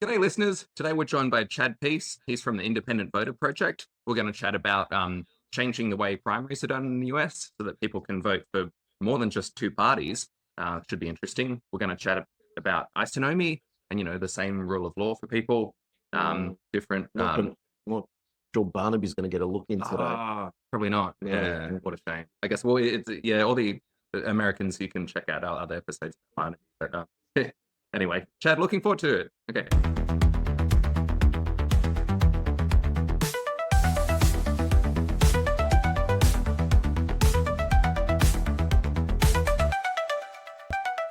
G'day, listeners. Today we're joined by Chad Peace. He's from the Independent Voter Project. We're going to chat about changing the way primaries are done in the US so that people can vote for more than just two parties. Should be interesting. We're going to chat about isonomy and, the same rule of law for people. Different. Not sure Barnaby's going to get a look in today. Probably not. Yeah, what a shame. I guess, well, all the Americans, you can check out our other episodes of Barnaby. But anyway, Chad, looking forward to it. Okay.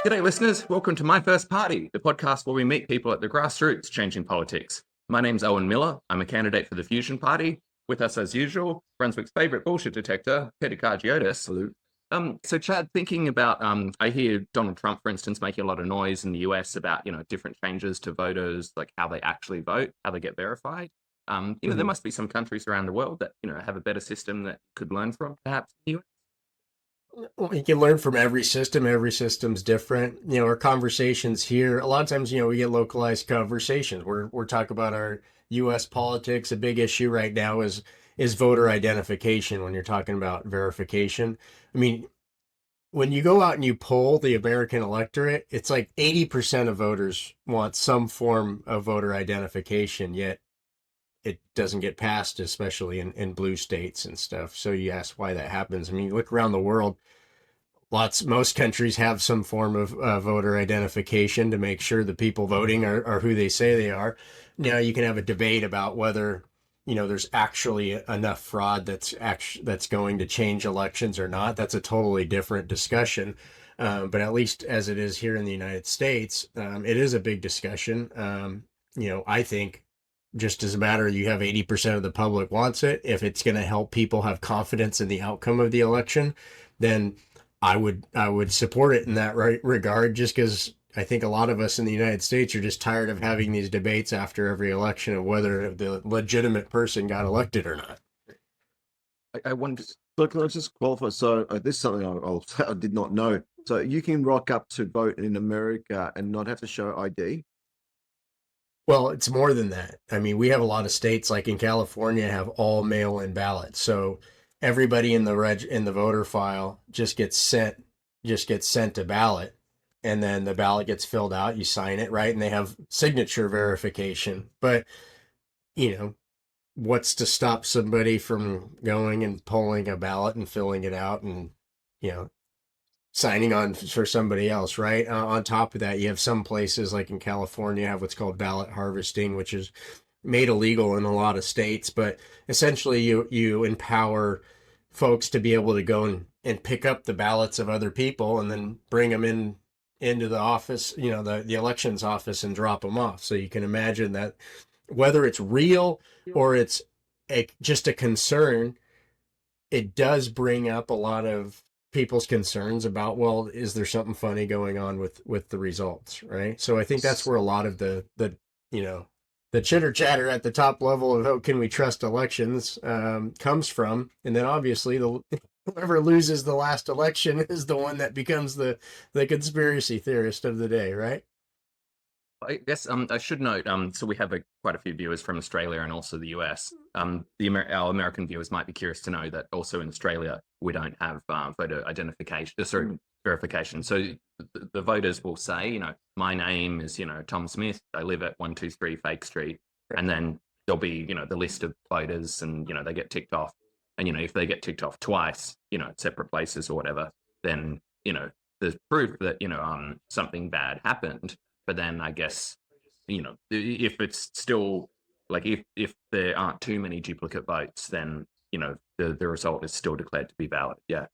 G'day, listeners. Welcome to My First Party, the podcast where we meet people at the grassroots changing politics. My name's Owen Miller. I'm a candidate for the Fusion Party. With us, as usual, Brunswick's favourite bullshit detector, Peter Cargiotis. Salute. So, Chad, thinking about, I hear Donald Trump, for instance, making a lot of noise in the US about, different changes to voters, like how they actually vote, how they get verified. There must be some countries around the world that, have a better system that could learn from, perhaps, in the US. Well, you can learn from every system. Every system's different. Our conversations here, a lot of times, we get localized conversations. We're talking about our U.S. politics. A big issue right now is voter identification when you're talking about verification. I mean, when you go out and you poll the American electorate, it's like 80% of voters want some form of voter identification, yet it doesn't get passed, especially in blue states and stuff. So you ask why that happens. I mean, you look around the world, most countries have some form of voter identification to make sure the people voting are who they say they are. Now you can have a debate about whether, there's actually enough fraud that's going to change elections or not. That's a totally different discussion. But at least as it is here in the United States, it is a big discussion. I think just as a matter, you have 80% of the public wants it. If it's going to help people have confidence in the outcome of the election, then I would support it in that regard, just because I think a lot of us in the United States are just tired of having these debates after every election of whether the legitimate person got elected or not. I wonder. So can I just qualify? So this is something I did not know. So you can rock up to vote in America and not have to show ID? Well, it's more than that. I mean, we have a lot of states, like in California, have all mail-in ballots. So everybody in the voter file just gets sent a ballot, and then the ballot gets filled out. You sign it, right? And they have signature verification. But what's to stop somebody from going and pulling a ballot and filling it out and signing on for somebody else, right? On top of that, you have some places like in California have what's called ballot harvesting, which is made illegal in a lot of states. But essentially, you empower folks to be able to go and pick up the ballots of other people and then bring them into the office, the elections office, and drop them off. So you can imagine that whether it's real or it's just a concern, it does bring up a lot of people's concerns about, well, is there something funny going on with the results, right? So I think that's where a lot of the chitter chatter at the top level of, oh, can we trust elections, comes from. And then obviously whoever loses the last election is the one that becomes the conspiracy theorist of the day, right? I guess I should note, so we have quite a few viewers from Australia and also the US. Our American viewers might be curious to know that also in Australia, we don't have voter verification. So the voters will say, my name is, Tom Smith. I live at 123 Fake Street. And then there'll be, the list of voters and, they get ticked off. And, if they get ticked off twice, at separate places or whatever, then, there's proof that, something bad happened. But then I guess, if it's still like if there aren't too many duplicate votes, then, the result is still declared to be valid. Yeah.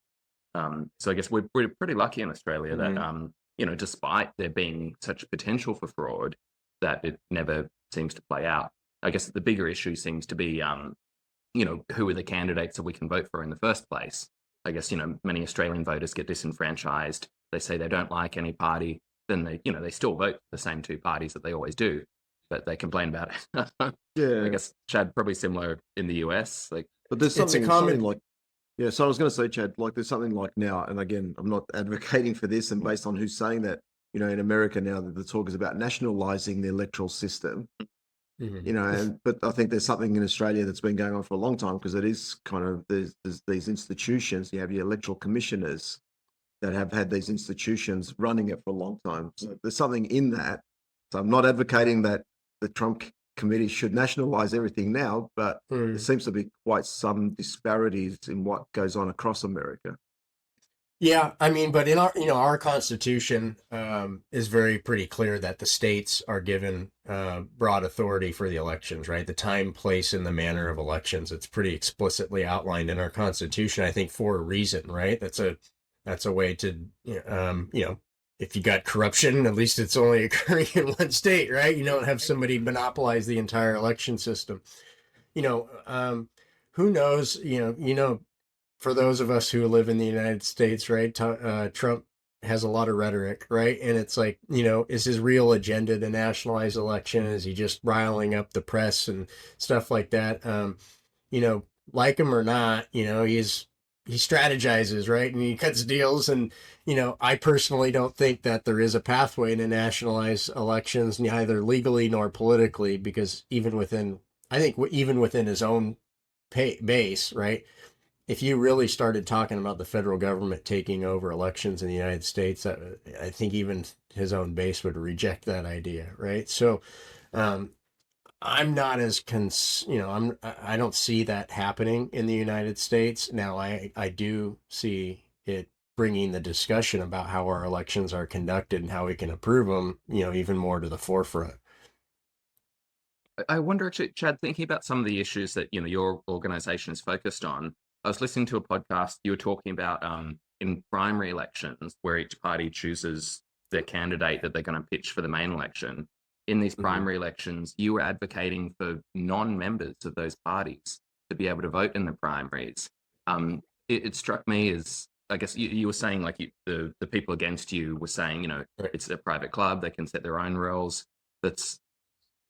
So I guess we're pretty lucky in Australia that, despite there being such potential for fraud, that it never seems to play out. I guess the bigger issue seems to be, who are the candidates that we can vote for in the first place? I guess, many Australian voters get disenfranchised. They say they don't like any party. Then they still vote for the same two parties that they always do, but they complain about it. Yeah. I guess, Chad, probably similar in the US. But there's something like, yeah. So I was going to say, Chad, like there's something like now, and again, I'm not advocating for this, and based on who's saying that, you know, in America now that the talk is about nationalizing the electoral system, Mhm. you know, but I think there's something in Australia that's been going on for a long time because it is kind of there's these institutions. You have your electoral commissioners that have had these institutions running it for a long time. So there's something in that. So I'm not advocating that the Trump committee should nationalize everything now, but there seems to be quite some disparities in what goes on across America. Yeah, I mean, but in our, our Constitution is very pretty clear that the states are given broad authority for the elections, right? The time, place, and the manner of elections. It's pretty explicitly outlined in our Constitution, I think, for a reason, right? That's a way to, if you got corruption, at least it's only occurring in one state, right? You don't have somebody monopolize the entire election system. You know, who knows? For those of us who live in the United States, right? Trump has a lot of rhetoric, right? And it's like, is his real agenda to nationalize election? Is he just riling up the press and stuff like that? You know, like him or not, he strategizes, right? And he cuts deals. And, I personally don't think that there is a pathway to nationalize elections, neither legally nor politically, because I think even within his own base, right? If you really started talking about the federal government taking over elections in the United States, I think even his own base would reject that idea, right? So, um, I'm not as I don't see that happening in the United States. Now, I do see it bringing the discussion about how our elections are conducted and how we can improve them, even more to the forefront. I wonder, actually, Chad, thinking about some of the issues that your organization is focused on. I was listening to a podcast. You were talking about in primary elections where each party chooses their candidate that they're going to pitch for the main election. In these Mhm. primary elections, you were advocating for non-members of those parties to be able to vote in the primaries. It struck me as, I guess you were saying, like, the people against you were saying, Right. it's a private club, they can set their own rules. That's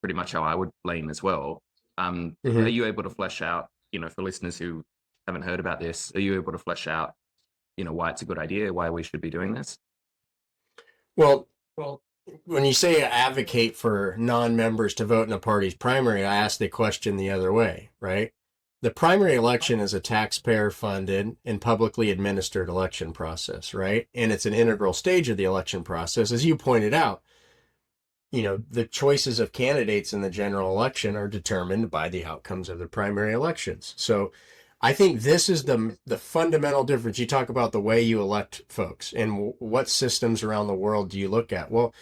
pretty much how I would lean as well. Are Mhm. you able to flesh out, for listeners who haven't heard about this, are you able to flesh out, why it's a good idea, why we should be doing this? Well, when you say advocate for non-members to vote in a party's primary, I ask the question the other way, right? The primary election is a taxpayer-funded and publicly administered election process, right? And it's an integral stage of the election process. As you pointed out, the choices of candidates in the general election are determined by the outcomes of the primary elections. So I think this is the fundamental difference. You talk about the way you elect folks and what systems around the world do you look at? Well,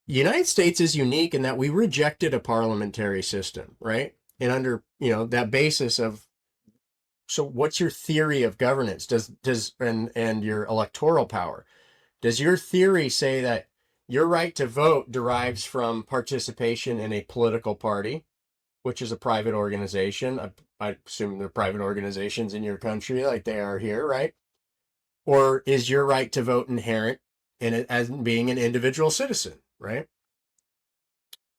the United States is unique in that we rejected a parliamentary system, right? And under, that basis of, so what's your theory of governance? And your electoral power? Does your theory say that your right to vote derives from participation in a political party, which is a private organization? I assume they're private organizations in your country like they are here, right? Or is your right to vote inherent in it as being an individual citizen, right?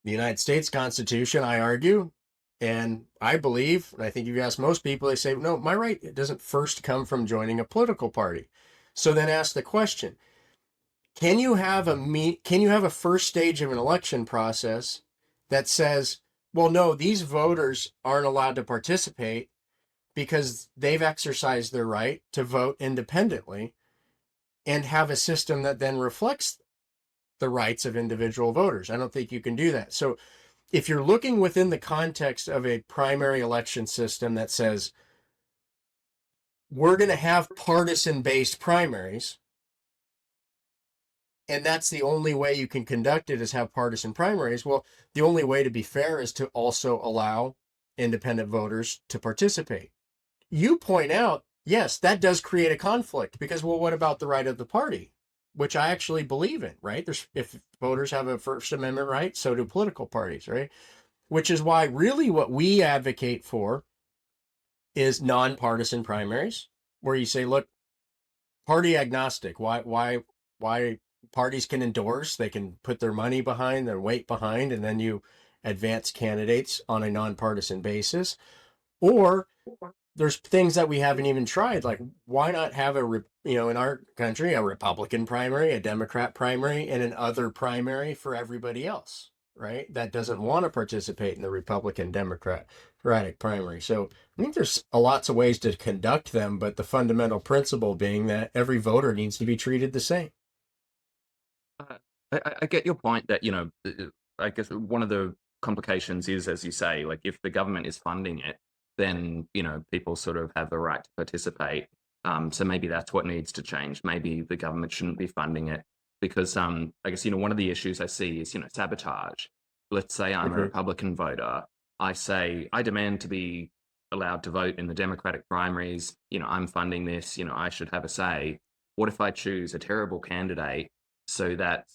The United States Constitution, I argue, and I believe, and I think if you ask most people, they say, no, my right it doesn't first come from joining a political party. So then ask the question, can you have a first stage of an election process that says, well, no, these voters aren't allowed to participate because they've exercised their right to vote independently, and have a system that then reflects the rights of individual voters? I don't think you can do that. So if you're looking within the context of a primary election system that says we're going to have partisan based primaries, and that's the only way you can conduct it is have partisan primaries. Well, the only way to be fair is to also allow independent voters to participate. You point out, yes, that does create a conflict because, well, what about the right of the party? Which I actually believe in, right? If voters have a First Amendment right, so do political parties, right? Which is why really what we advocate for is nonpartisan primaries, where you say, look, party agnostic. Why parties can endorse, they can put their money behind, their weight behind, and then you advance candidates on a nonpartisan basis. Or there's things that we haven't even tried. Like, why not have in our country, a Republican primary, a Democrat primary, and an other primary for everybody else, right? That doesn't want to participate in the Republican Democratic primary. So I think there's lots of ways to conduct them, but the fundamental principle being that every voter needs to be treated the same. I get your point that, I guess one of the complications is, as you say, like if the government is funding it, then, people sort of have the right to participate. So maybe that's what needs to change. Maybe the government shouldn't be funding it because I guess, one of the issues I see is, sabotage. Let's say I'm a Mhm. Republican voter. I say, I demand to be allowed to vote in the Democratic primaries. I'm funding this, I should have a say. What if I choose a terrible candidate so that,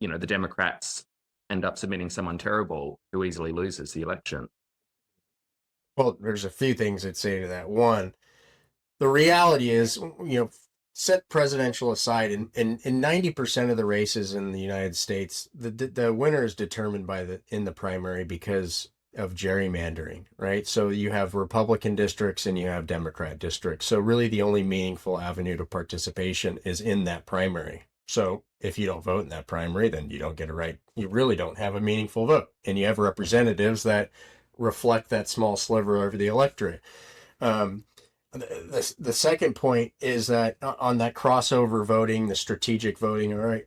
the Democrats end up submitting someone terrible who easily loses the election? Well, there's a few things I'd say to that. One, the reality is, set presidential aside, in 90% of the races in the United States, the winner is determined in the primary because of gerrymandering, right? So you have Republican districts and you have Democrat districts. So really the only meaningful avenue to participation is in that primary. So if you don't vote in that primary, then you don't get a right. You really don't have a meaningful vote. And you have representatives that reflect that small sliver of the electorate. Um, the second point is that on that crossover voting, the strategic voting, all right,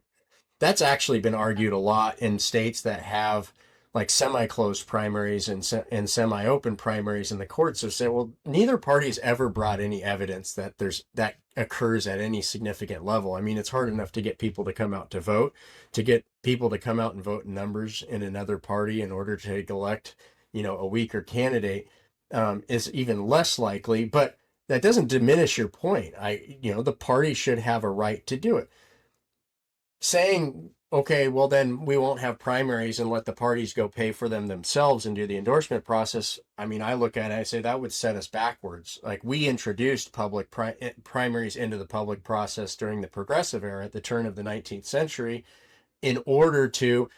that's actually been argued a lot in states that have like semi-closed primaries and semi-open primaries, in the courts have said, well, neither party's ever brought any evidence that that occurs at any significant level. I mean, it's hard enough to get people to come out to vote, to get people to come out and vote in numbers in another party in order to elect, a weaker candidate, is even less likely. But that doesn't diminish your point. The party should have a right to do it. Saying, okay, well, then we won't have primaries and let the parties go pay for them themselves and do the endorsement process. I mean, I look at it, I say that would set us backwards. Like, we introduced primaries into the public process during the progressive era at the turn of the 19th century in order to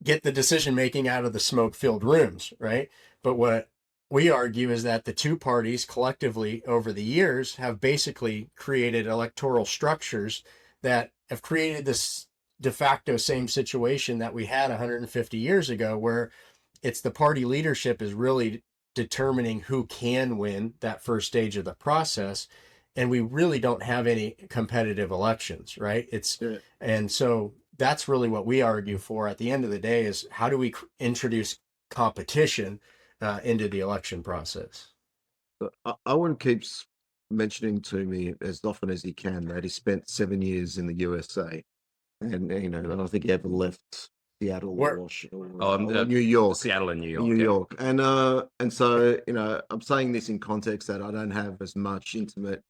get the decision making out of the smoke filled rooms, right? But what we argue is that the two parties collectively over the years have basically created electoral structures that have created this de facto same situation that we had 150 years ago, where it's the party leadership is really determining who can win that first stage of the process. And we really don't have any competitive elections, right? Yeah. And so that's really what we argue for at the end of the day, is how do we introduce competition into the election process? But Owen keeps mentioning to me as often as he can that he spent 7 years in the USA, and I don't think he ever left Seattle Where or New York. Seattle and New York. New yeah. York, and so I'm saying this in context that I don't have as much intimate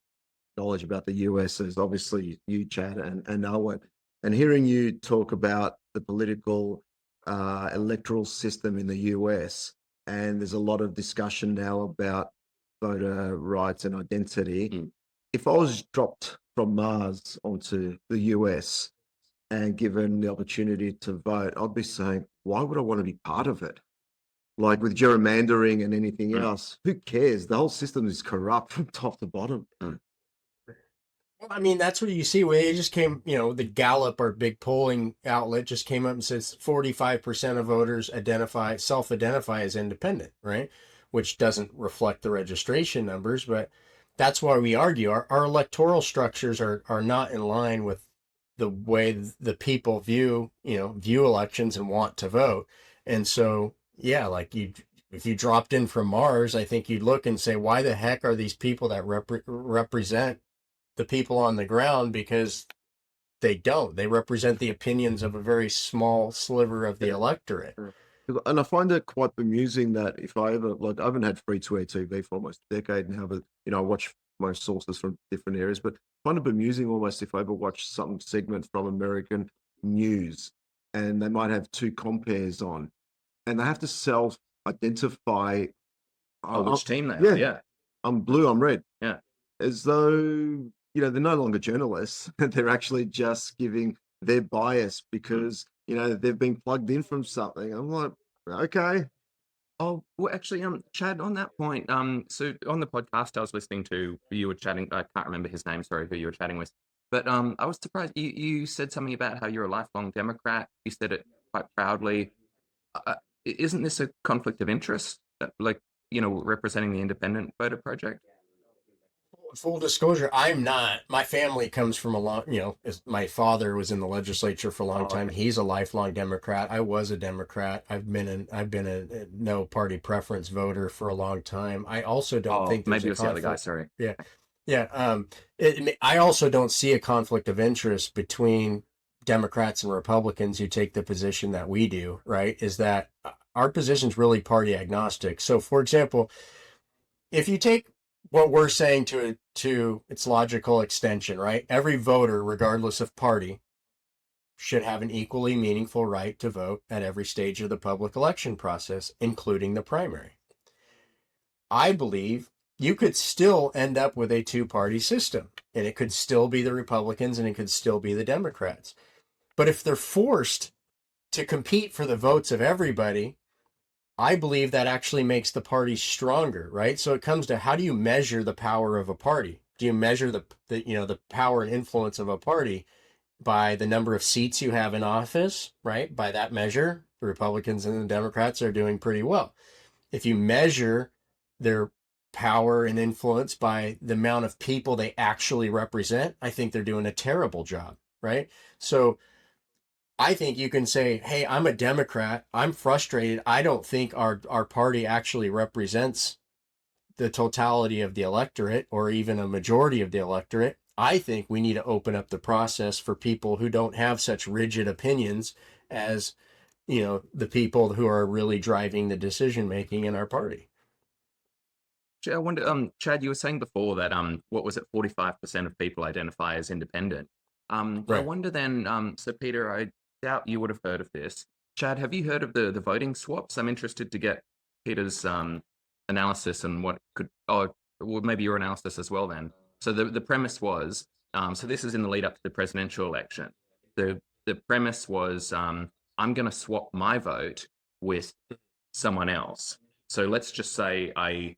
knowledge about the US as obviously you, Chad, and Owen, and hearing you talk about the political electoral system in the US, and there's a lot of discussion now about voter rights and identity. Mm. If I was dropped from Mars onto the US and given the opportunity to vote, I'd be saying, why would I want to be part of it? Like with gerrymandering and anything else, who cares? The whole system is corrupt from top to bottom. Well, I mean, that's what you see. When it just came, the Gallup, our big polling outlet, just came up and says 45% of voters self-identify as independent, right? Which doesn't reflect the registration numbers, but that's why we argue our electoral structures are not in line with the way the people view elections and want to vote. And so, yeah, like if you dropped in from Mars, I think you'd look and say, why the heck are these people that represent the people on the ground? Because they represent the opinions of a very small sliver of the electorate. And I find it quite bemusing that if I ever, like, I haven't had free to air TV for almost a decade now, but I watch my sources from different areas. But I find it bemusing almost if I ever watch some segment from American news, and they might have two compares on, and they have to self-identify. Which team they are? Yeah. I'm blue, I'm red. Yeah. As though they're no longer journalists. They're actually just giving their bias because they've been plugged in from something. I'm like, okay, Oh, well, actually, Chad, on that point, so on the podcast I was listening to, you were chatting. I can't remember his name. Sorry, who you were chatting with, but I was surprised. You said something about how you're a lifelong Democrat. You said it quite proudly. Isn't this a conflict of interest? Like, representing the Independent Voter Project? Full disclosure, I'm not. My family comes from a long, my father was in the legislature for a long Oh, time. okay. He's a lifelong Democrat. I was a Democrat. I've been a no party preference voter for a long time. I also don't Oh, think there's maybe a it was the other guy. conflict. Sorry. Yeah. Yeah. I also don't see a conflict of interest between Democrats and Republicans who take the position that we do, right? Is that our position's really party agnostic. So, for example, if you take what we're saying to its logical extension, right? Every voter, regardless of party, should have an equally meaningful right to vote at every stage of the public election process, including the primary. I believe you could still end up with a two-party system, and it could still be the Republicans and it could still be the Democrats. But if they're forced to compete for the votes of everybody, I believe that actually makes the party stronger, right? So it comes to, how do you measure the power of a party? Do you measure the power and influence of a party by the number of seats you have in office, right? By that measure, the Republicans and the Democrats are doing pretty well. If you measure their power and influence by the amount of people they actually represent, I think they're doing a terrible job, right? So I think you can say, hey, I'm a Democrat. I'm frustrated. I don't think our party actually represents the totality of the electorate or even a majority of the electorate. I think we need to open up the process for people who don't have such rigid opinions as, the people who are really driving the decision making in our party. I wonder, Chad, you were saying before that what was it, 45% of people identify as independent. I Right. wonder then, so Peter, I doubt you would have heard of this. Chad, have you heard of the voting swaps? I'm interested to get Peter's analysis and what could, oh, well, maybe your analysis as well then. So the premise was, so this is in the lead up to the presidential election. The premise was, I'm going to swap my vote with someone else. So let's just say I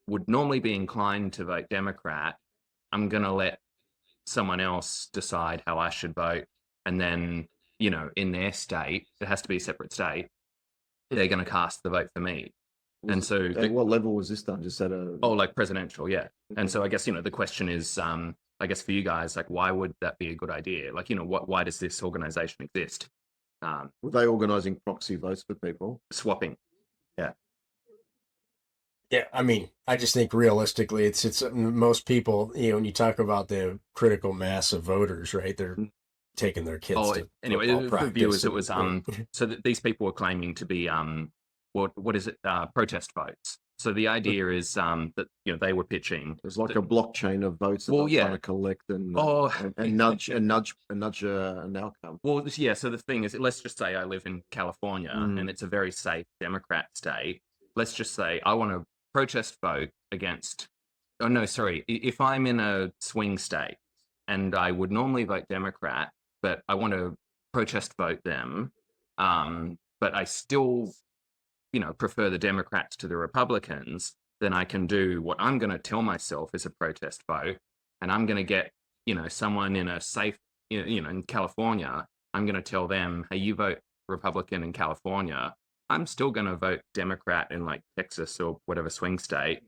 would normally be inclined to vote Democrat. I'm going to let someone else decide how I should vote. And then, in their state, it has to be a separate state, they're going to cast the vote for me. And so, At what level was this done? Just at a like presidential, yeah. And so I guess, the question is, I guess for you guys, like, why would that be a good idea? Like, why does this organization exist? were they organising proxy votes for people? Swapping. Yeah. Yeah, I mean, I just think realistically, it's most people, when you talk about the critical mass of voters, right? They're taking their kids Oh, to anyway, football for viewers, practice. it was so that these people were claiming to be what is it, protest votes. So the idea is that they were pitching. There's like a blockchain of votes that Well, they're trying yeah. to collect and Oh, nudge an outcome. well, yeah. So the thing is, let's just say I live in California and it's a very safe Democrat state. Let's just say I want to protest vote against. Oh no, sorry. If I'm in a swing state and I would normally vote Democrat, but I want to protest vote them, but I still, prefer the Democrats to the Republicans, then I can do what I'm going to tell myself is a protest vote, and I'm going to get, someone in a safe, in California. I'm going to tell them, hey, you vote Republican in California. I'm still going to vote Democrat in like Texas or whatever swing state.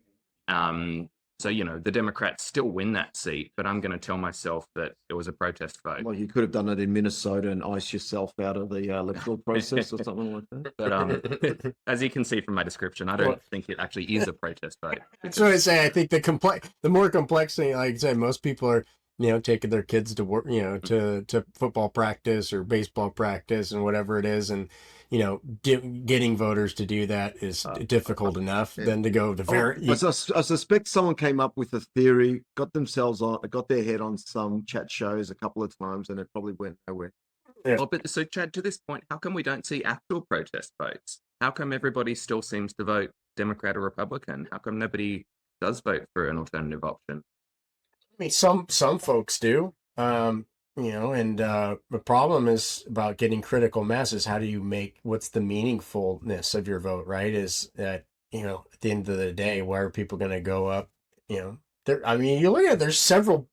So, the Democrats still win that seat, but I'm going to tell myself that it was a protest vote. Well, you could have done it in Minnesota and ice yourself out of the electoral process or something like that. But as you can see from my description, I don't think it actually is a protest vote. That's what I say. I think the more complex thing, like I said, most people are, taking their kids to work, to football practice or baseball practice and whatever it is, and getting voters to do that is difficult enough. Then to go to I suspect someone came up with a theory, got their head on some chat shows a couple of times, and it probably went nowhere. Yeah. Oh, but so Chad, to this point, how come we don't see actual protest votes? How come everybody still seems to vote Democrat or Republican? How come nobody does vote for an alternative option? I mean, some folks do. And the problem is about getting critical mass is how do you what's the meaningfulness of your vote, right? Is that, at the end of the day, why are people going to go up? I mean, you look at it, there's several,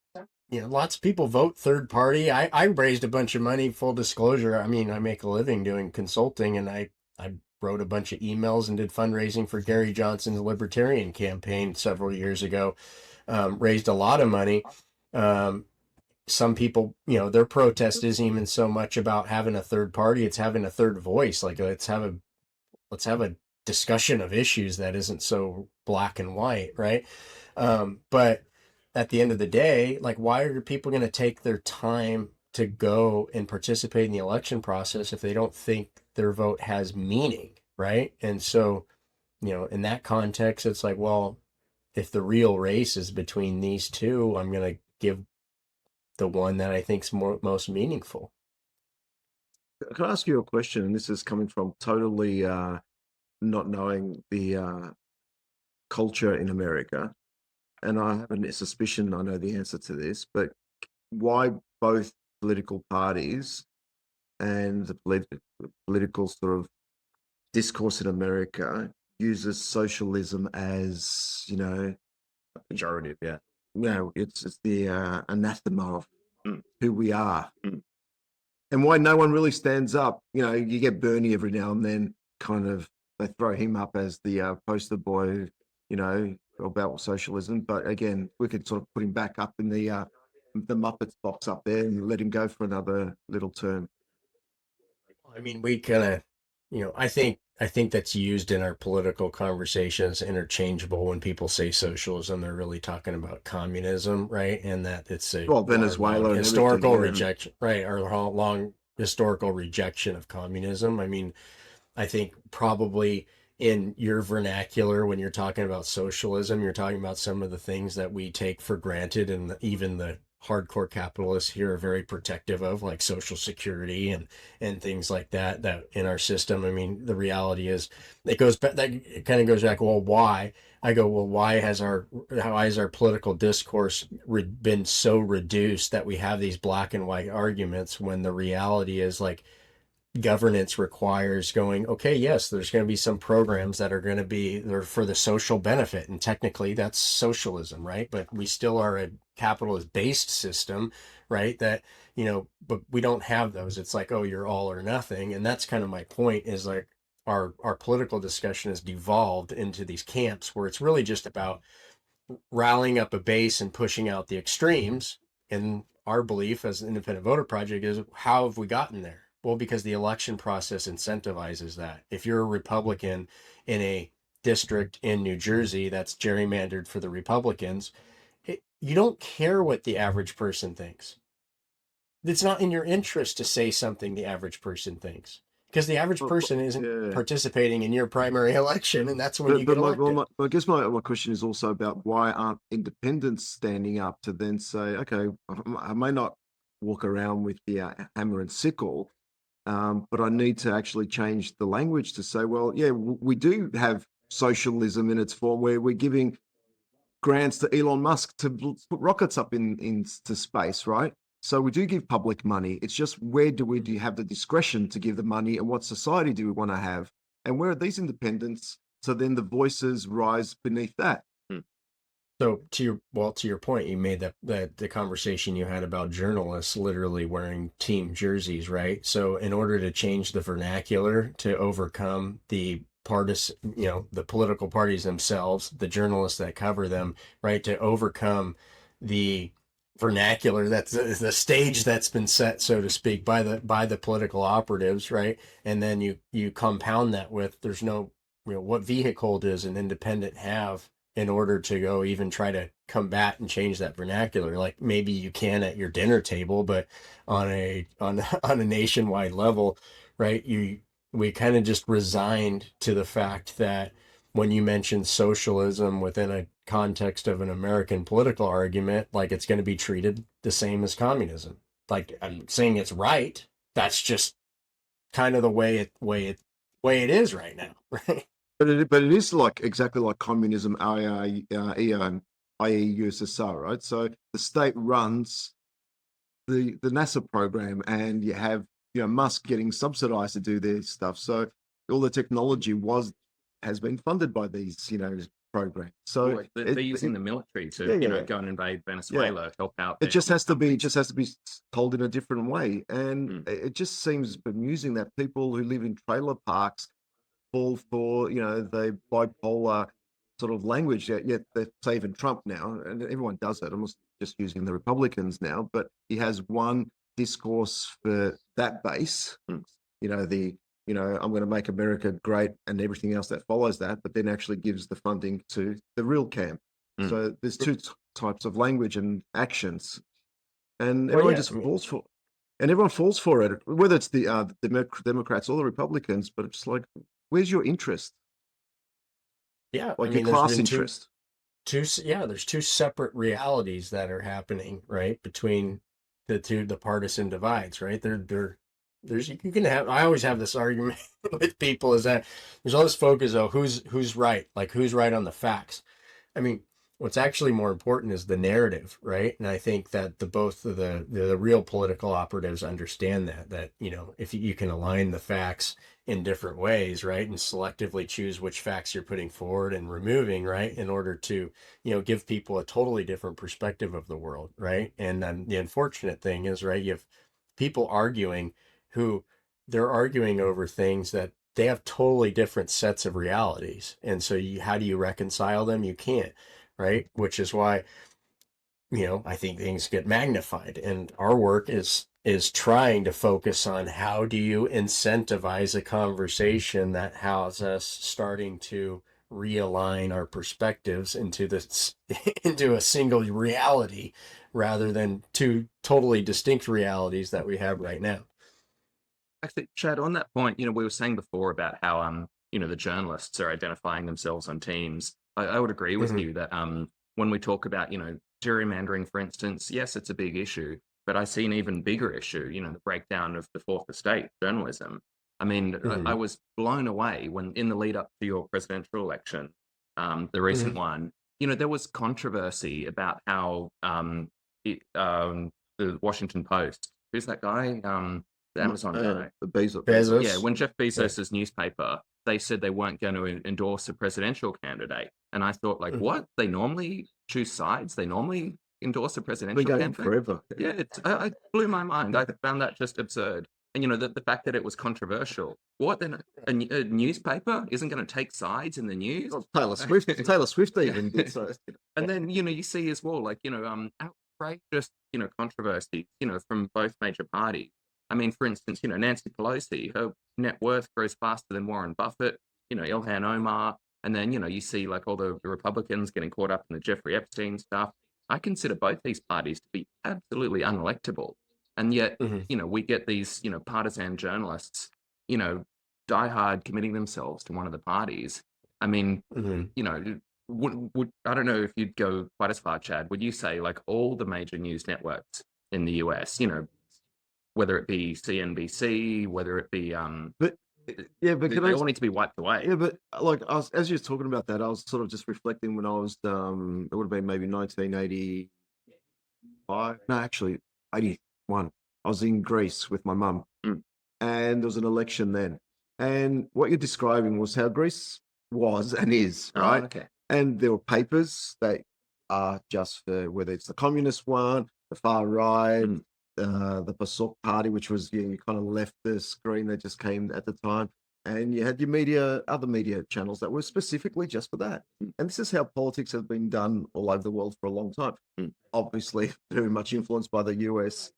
lots of people vote third party. I raised a bunch of money, full disclosure. I mean, I make a living doing consulting, and I wrote a bunch of emails and did fundraising for Gary Johnson's Libertarian campaign several years ago. Raised a lot of money. Some people, their protest isn't even so much about having a third party; it's having a third voice. Like let's have a discussion of issues that isn't so black and white, right? But at the end of the day, like, why are people going to take their time to go and participate in the election process if they don't think their vote has meaning, right? And so, in that context, it's like, well, if the real race is between these two, I'm going to give the one that I think's most meaningful. Can I ask you a question? And this is coming from totally not knowing the culture in America. And I have a suspicion I know the answer to this, but why both political parties and the political sort of discourse in America uses socialism as, Pejorative, yeah. it's the anathema of who we are. Mm. And why no one really stands up. You get Bernie every now and then, kind of, they throw him up as the poster boy, about socialism. But again, we could sort of put him back up in the Muppets box up there and let him go for another little term. I mean, we kind of, I think that's used in our political conversations interchangeable. When people say socialism, they're really talking about communism, right? And that it's a Venezuela and historical everything, yeah. rejection, right? Our long historical rejection of communism. I mean, I think probably in your vernacular, when you're talking about socialism, you're talking about some of the things that we take for granted, and even the hardcore capitalists here are very protective of, like Social Security and things like that in our system. I mean, the reality is it goes back, that it kind of goes back, well, why? I go, well, why has our political discourse been so reduced that we have these black and white arguments, when the reality is, like, governance requires going, okay, yes, there's going to be some programs that are going to be there for the social benefit, and technically that's socialism, right? But we still are a capitalist based system, right? That, but we don't have those. It's like, oh, you're all or nothing. And that's kind of my point, is like our political discussion has devolved into these camps where it's really just about rallying up a base and pushing out the extremes. And our belief as an independent voter project is, how have we gotten there? Well, because the election process incentivizes that. If you're a Republican in a district in New Jersey that's gerrymandered for the Republicans, you don't care what the average person thinks. It's not in your interest to say something the average person thinks, because the average person isn't participating in your primary election, and that's when you get elected. I guess my question is also about, why aren't independents standing up to then say, okay, I may not walk around with the hammer and sickle, but I need to actually change the language to say, well, yeah, we do have socialism in its form, where we're giving grants to Elon Musk to put rockets up into space, right? So we do give public money. It's just, where do you have the discretion to give the money, and what society do we want to have? And where are these independents? So then the voices rise beneath that. So to your point, you made that the conversation you had about journalists literally wearing team jerseys, right? So in order to change the vernacular, to overcome the the political parties themselves, the journalists that cover them, right, to overcome the vernacular, that's the stage that's been set, so to speak, by the political operatives, right? And then you compound that with, there's no, what vehicle does an independent have in order to go even try to combat and change that vernacular? Like, maybe you can at your dinner table, but on a nationwide level, right? We kind of just resigned to the fact that when you mention socialism within a context of an American political argument, like, it's going to be treated the same as communism. Like, I'm saying it's right. That's just kind of the way it is right now, right? But it is like exactly like communism, i.e. USSR, right? So the state runs the NASA program, and you have Musk getting subsidized to do their stuff. So all the technology has been funded by these programs. So Like they're using the military to go and invade Venezuela, help out. It just has to be told in a different way, and it just seems amusing that people who live in trailer parks fall for the bipolar sort of language. Yet they're saving Trump now, and everyone does it. I'm just using the Republicans now, but he has one discourse for that base. I'm going to make America great and everything else that follows that, but then actually gives the funding to the real camp. So there's two types of language and actions, and everyone falls for it, whether it's the Democrats or the Republicans. But it's like, where's your interest? Yeah, like your class interest. There's two separate realities that are happening, right, between the partisan divides, right? I always have this argument with people, is that there's all this focus on who's right, like who's right on the facts. I mean, what's actually more important is the narrative, right? And I think that both of the real political operatives understand that if you can align the facts in different ways, right, and selectively choose which facts you're putting forward and removing, right, in order to give people a totally different perspective of the world, right? And the unfortunate thing is, right, you have people arguing they're arguing over things that they have totally different sets of realities, and so how do you reconcile them? You can't. Right? Which is why, I think things get magnified, and our work is trying to focus on how do you incentivize a conversation that has us starting to realign our perspectives into a single reality, rather than two totally distinct realities that we have right now. Actually, Chad, on that point, we were saying before about how the journalists are identifying themselves on teams. I would agree with you that when we talk about, gerrymandering, for instance, yes, it's a big issue, but I see an even bigger issue, the breakdown of the fourth estate journalism. I mean, I was blown away when in the lead up to your presidential election, the recent one, there was controversy about how the Washington Post, who's that guy? The Amazon guy. Bezos. Yeah, when Jeff Bezos's newspaper, they said they weren't going to endorse a presidential candidate. And I thought, like, what? They normally choose sides? They normally endorse a presidential candidate? Forever. Yeah, it blew my mind. I found that just absurd. And, the fact that it was controversial. What, then a newspaper isn't going to take sides in the news? Well, Taylor Swift even did so. And then, you see as well, like, outrageous, controversies, from both major parties. I mean, for instance, Nancy Pelosi, her net worth grows faster than Warren Buffett, Ilhan Omar, and then, you see like all the Republicans getting caught up in the Jeffrey Epstein stuff. I consider both these parties to be absolutely unelectable. And yet, we get these, partisan journalists, diehard committing themselves to one of the parties. I mean, would I don't know if you'd go quite as far, Chad, would you say like all the major news networks in the US, whether it be CNBC, whether it be but they all need to be wiped away. Yeah, but like as you were talking about that, I was sort of just reflecting when I was it would have been maybe 1985. No, actually 81. I was in Greece with my mum, and there was an election then. And what you're describing was how Greece was and is, right? Oh, okay. And there were papers that are just for whether it's the communist one, the far right, the PASOK party, which was kind of left the screen that just came at the time. And you had your other media channels that were specifically just for that. And this is how politics has been done all over the world for a long time. Obviously, very much influenced by the US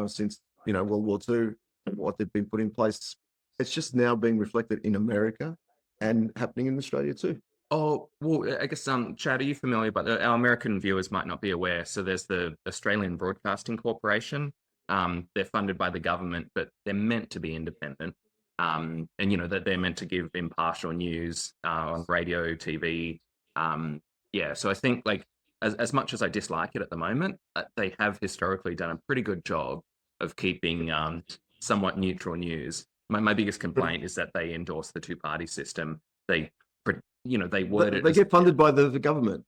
since, World War II, and what they've been put in place. It's just now being reflected in America and happening in Australia too. Oh, well, I guess, Chad, are you familiar? But our American viewers might not be aware. So there's the Australian Broadcasting Corporation. They're funded by the government, but they're meant to be independent. And, that they're meant to give impartial news on radio, TV. So I think, like, as much as I dislike it at the moment, they have historically done a pretty good job of keeping somewhat neutral news. My biggest complaint is that they endorse the two-party system. They word it. They get funded by the government.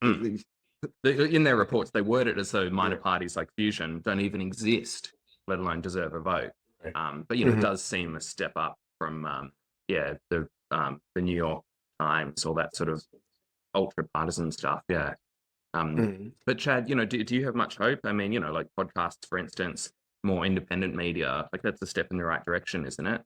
in their reports, they word it as though minor parties like Fusion don't even exist, let alone deserve a vote. Right. But it does seem a step up from the New York Times, all that sort of ultra partisan stuff. Yeah. But Chad, do you have much hope? I mean, like podcasts, for instance, more independent media, like that's a step in the right direction, isn't it?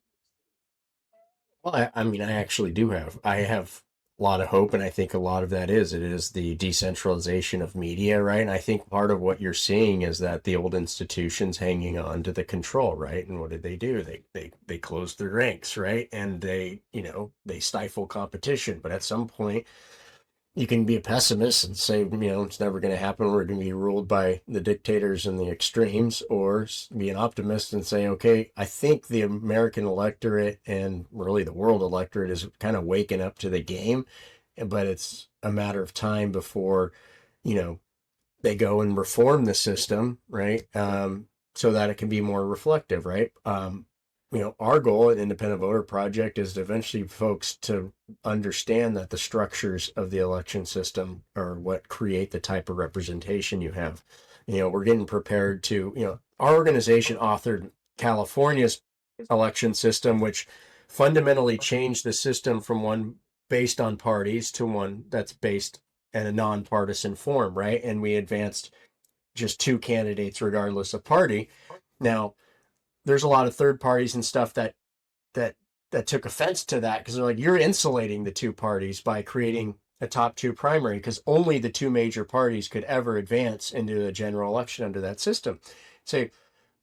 Well, I mean, I actually do have. I have a lot of hope, and I think a lot of that is the decentralization of media, right? And I think part of what you're seeing is that the old institutions hanging on to the control, right? And what did they do? They closed their ranks, right? And they stifle competition. But at some point, you can be a pessimist and say, it's never going to happen. We're going to be ruled by the dictators and the extremes, or be an optimist and say, okay, I think the American electorate and really the world electorate is kind of waking up to the game, but it's a matter of time before, they go and reform the system, right? So that it can be more reflective, right? Our goal at Independent Voter Project is to eventually folks to understand that the structures of the election system are what create the type of representation you have. We're getting prepared to, our organization authored California's election system, which fundamentally changed the system from one based on parties to one that's based in a nonpartisan form, right? And we advanced just two candidates regardless of party. Now, there's a lot of third parties and stuff that took offense to that, because they're like, you're insulating the two parties by creating a top two primary, because only the two major parties could ever advance into a general election under that system. So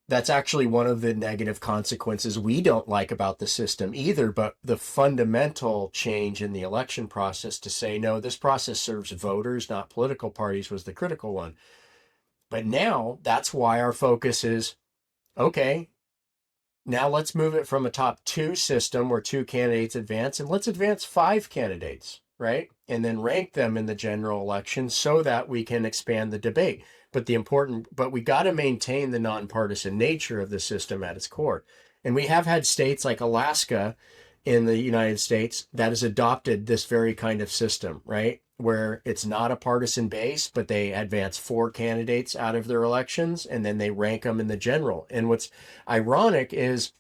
that's actually one of the negative consequences we don't like about the system either, but the fundamental change in the election process to say, no, this process serves voters, not political parties, was the critical one. But now that's why our focus is, okay, now let's move it from a top two system where two candidates advance, and let's advance 5 candidates, right? And then rank them in the general election so that we can expand the debate. But we got to maintain the nonpartisan nature of the system at its core. And we have had states like Alaska in the United States that has adopted this very kind of system, right? Where it's not a partisan base, but they advance 4 candidates out of their elections and then they rank them in the general. And what's ironic is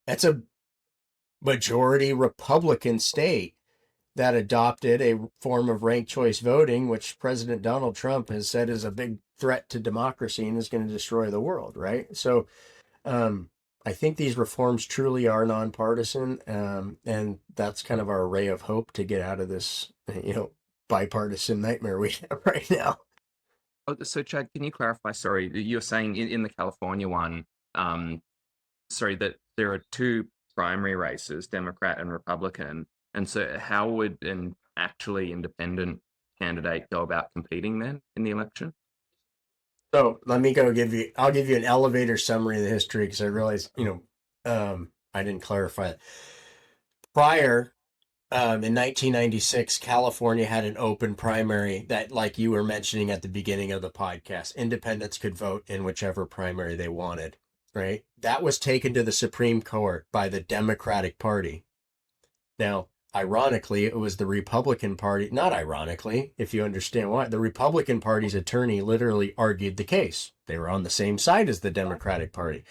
that's a majority Republican state that adopted a form of ranked choice voting, which President Donald Trump has said is a big threat to democracy and is going to destroy the world, right? So I think these reforms truly are nonpartisan, and that's kind of our ray of hope to get out of this, bipartisan nightmare we have right now. Oh, so Chad, can you clarify? Sorry, you're saying in the California one, sorry, that there are 2 primary races, Democrat and Republican, and so how would an actually independent candidate go about competing then in the election? So I'll give you an elevator summary of the history, because I realized, I didn't clarify it. Prior, in 1996, California had an open primary that, like you were mentioning at the beginning of the podcast, independents could vote in whichever primary they wanted, right? That was taken to the Supreme Court by the Democratic Party. Now, ironically, it was the Republican Party, not ironically, if you understand why, the Republican Party's attorney literally argued the case. They were on the same side as the Democratic Party.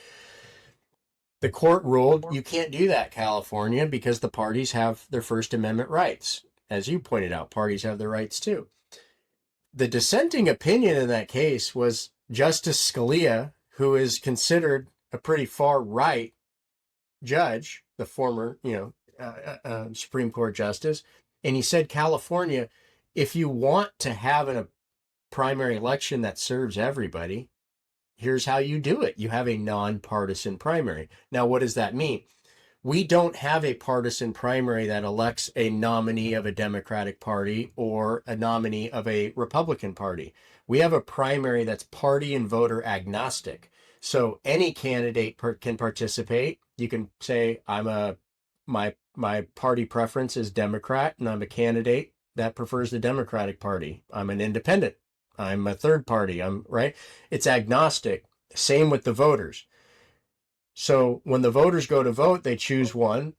The court ruled you can't do that, California, because the parties have their First Amendment rights. As you pointed out, parties have their rights too. The dissenting opinion in that case was Justice Scalia, who is considered a pretty far right judge, the former, Supreme Court justice. And he said, California, if you want to have a primary election that serves everybody, here's how you do it. You have a nonpartisan primary. Now, what does that mean? We don't have a partisan primary that elects a nominee of a Democratic Party or a nominee of a Republican Party. We have a primary that's party and voter agnostic. So any candidate can participate. You can say, my party preference is Democrat, and I'm a candidate that prefers the Democratic Party. I'm an independent. I'm a third party. Right. It's agnostic. Same with the voters. So when the voters go to vote, they choose one.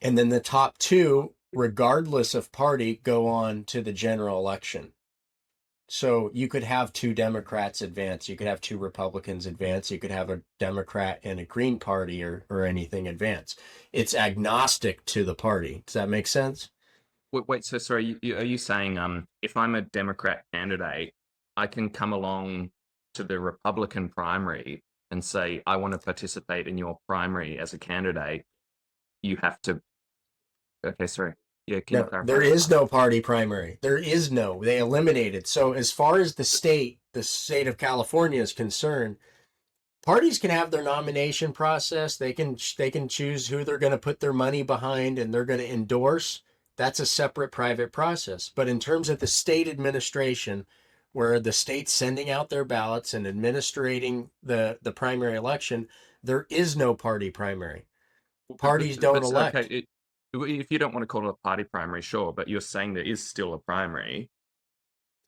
And then the top 2, regardless of party, go on to the general election. So you could have two Democrats advance, you could have two Republicans advance, you could have a Democrat and a Green Party or anything advance. It's agnostic to the party. Does that make sense? Wait, so sorry, are you saying if I'm a Democrat candidate, I can come along to the Republican primary and say I want to participate in your primary as a candidate? You have to. Okay, sorry. Yeah, can you No, there clarify? is no party primary. There is no. They eliminated. So as far as the state of California is concerned, parties can have their nomination process. They can choose who they're going to put their money behind and they're going to endorse. That's a separate private process. But in terms of the state administration, where the state's sending out their ballots and administrating the primary election, there is no party primary. Parties don't elect. Okay, if you don't want to call it a party primary, sure, but you're saying there is still a primary.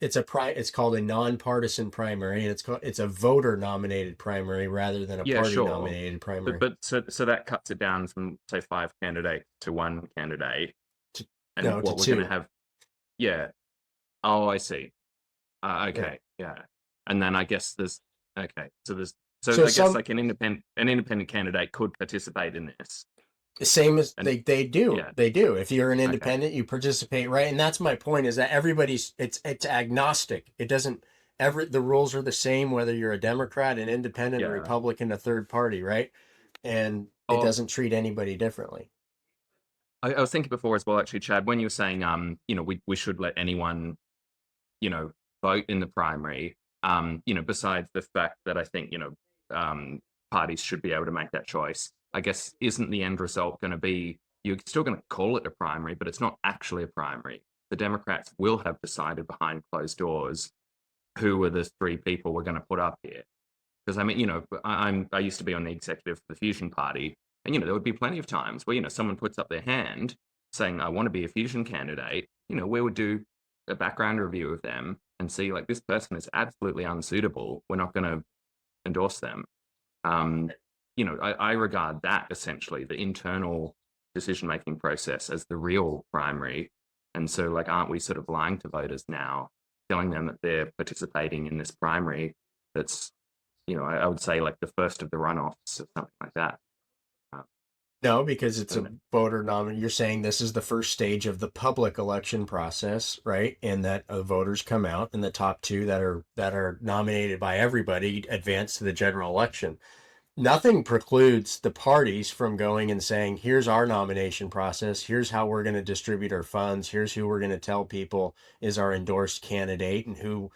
It's called a nonpartisan primary, and it's a voter nominated primary rather than a Yeah, party sure. nominated primary. But so that cuts it down from say 5 candidates to 1 candidate, and No, what to we're 2. going to have. Yeah. Oh, I see. Okay. Yeah. And then I guess there's okay. So there's so So I guess some like an independent candidate could participate in this. same as And they do. yeah. They do. If you're an Okay. independent, you participate, right? And that's my point, is that everybody's it's agnostic. It doesn't the rules are the same whether you're a Democrat, an independent, a Yeah. Republican, a third party, right? And it Oh, doesn't treat anybody differently. I was thinking before as well, actually, Chad, when you were saying we should let anyone vote in the primary, besides the fact that I think parties should be able to make that choice. I guess isn't the end result going to be you're still going to call it a primary, but it's not actually a primary. The Democrats will have decided behind closed doors who are the 3 people we're going to put up here. Because I mean, I used to be on the executive for the Fusion Party, and there would be plenty of times where someone puts up their hand saying I want to be a Fusion candidate. We would do a background review of them and see like this person is absolutely unsuitable. We're not going to endorse them. I regard that essentially the internal decision-making process as the real primary. And so like, aren't we sort of lying to voters now, telling them that they're participating in this primary that's, I would say like the first of the runoffs or something like that. No, because it's So a voter nominee. You're saying this is the first stage of the public election process, right? And that voters come out, and the top 2 that are nominated by everybody advance to the general election. Nothing precludes the parties from going and saying, here's our nomination process. Here's how we're going to distribute our funds. Here's who we're going to tell people is our endorsed candidate and who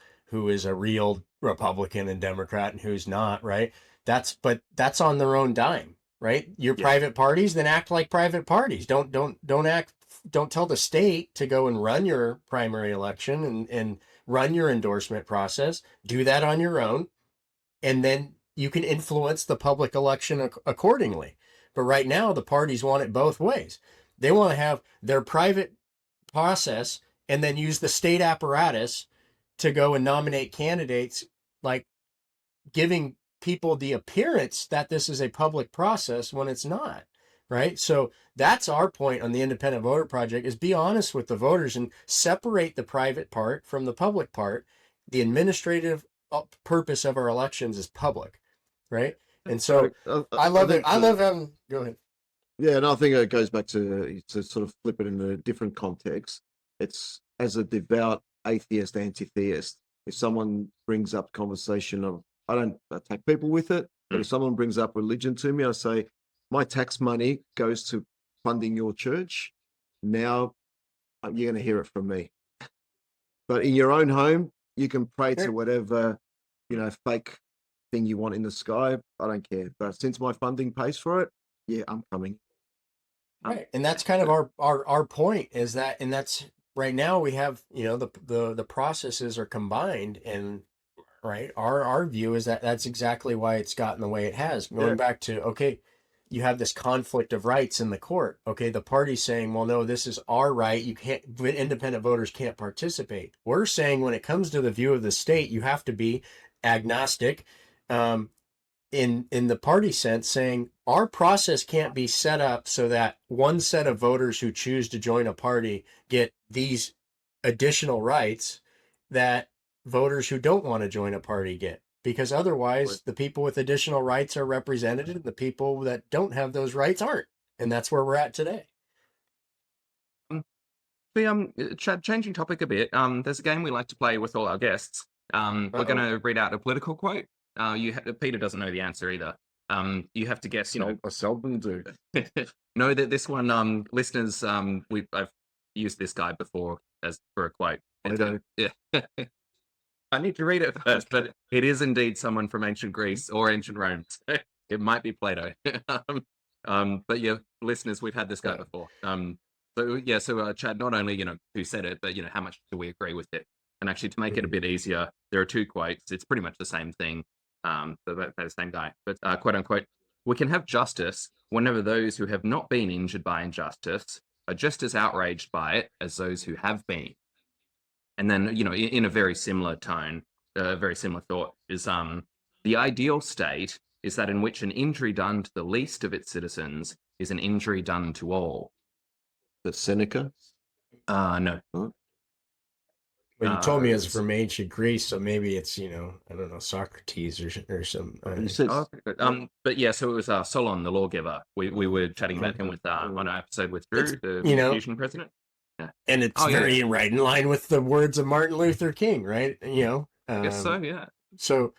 is a real Republican and Democrat and who's not, right? But that's on their own dime, right? Your Yeah. private parties, then act like private parties. Don't tell the state to go and run your primary election and run your endorsement process. Do that on your own. And then you can influence the public election accordingly. But right now, the parties want it both ways. They want to have their private process and then use the state apparatus to go and nominate candidates, like giving people the appearance that this is a public process when it's not, right? So that's our point on the Independent Voter Project, is be honest with the voters and separate the private part from the public part. The administrative purpose of our elections is public, right? And so I love it. I love go ahead. Yeah, and I think it goes back to sort of flip it in a different context. It's as a devout atheist, anti-theist. If someone brings up conversation of, I don't attack people with it, but if someone brings up religion to me, I say, my tax money goes to funding your church. Now you're going to hear it from me. But in your own home, you can pray to whatever, fake thing you want in the sky. I don't care. But since my funding pays for it, yeah, I'm coming. Right. And that's kind of our point, is that, and that's right now we have, the processes are combined, and right. Our view is that that's exactly why it's gotten the way it has. Going back to, okay, you have this conflict of rights in the court. Okay, the party's saying, well, no, this is our right. You can't, independent voters can't participate. We're saying when it comes to the view of the state, you have to be agnostic, in the party sense, saying our process can't be set up so that one set of voters who choose to join a party get these additional rights that voters who don't want to join a party get, because otherwise the people with additional rights are represented and the people that don't have those rights aren't. And that's where we're at today. Changing topic a bit. There's a game we like to play with all our guests. We're going to read out a political quote. Peter doesn't know the answer either. You have to guess. I seldom do. Know that this one, listeners, I've used this guy before as for a quote. Yeah. I need to read it first, but it is indeed someone from ancient Greece or ancient Rome. It might be Plato. But yeah, listeners, we've had this guy before. So Chad, not only who said it, but how much do we agree with it? And actually, to make it a bit easier, there are two quotes. It's pretty much the same thing, by the same guy. But quote unquote, we can have justice whenever those who have not been injured by injustice are just as outraged by it as those who have been. And then in a very similar tone, very similar thought is the ideal state is that in which an injury done to the least of its citizens is an injury done to all. The Seneca? No. Huh? Well, you told me it's from ancient Greece, so maybe it's I don't know, Socrates or some. You said, But yeah, so it was Solon, the lawgiver. We were chatting about him with on our episode with Drew, the Fusion president. Yeah. And it's very right in line with the words of Martin Luther King, right? I guess so, yeah. So,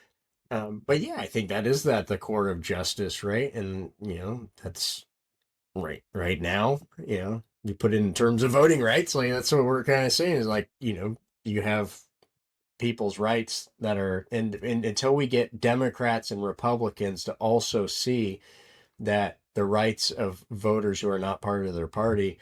but yeah, I think that is the core of justice, right? And that's right now. You put it in terms of voting rights, like that's what we're kind of saying is like you have people's rights that are, and until we get Democrats and Republicans to also see that the rights of voters who are not part of their party